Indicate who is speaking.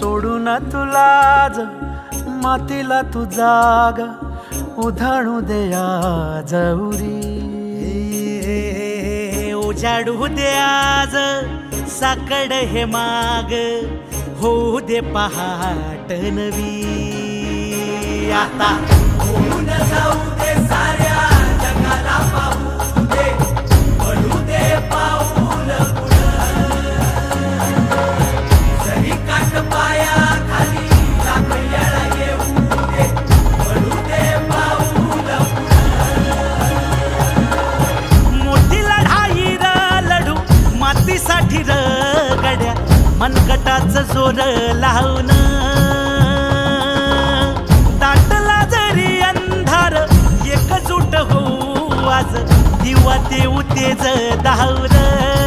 Speaker 1: सोडून तुलाज मातीला तू जाग उधाणू दे आज उरी
Speaker 2: उजाडू दे आज साकड हे माग होऊ दे पहाट नवी आता होऊन जाऊ दे साऱ्या जगाला पाहू दे पडू दे पाऊल जरी काट पाया खाली लाख येळा येऊ दे पडू दे पाऊल मोठी लढाई र लढू मातीसाठी र गड्या मनगटाचं जोर लावून दाटला जरी अंधार एकजूट होऊ आज दिवा देऊ तेज धावलं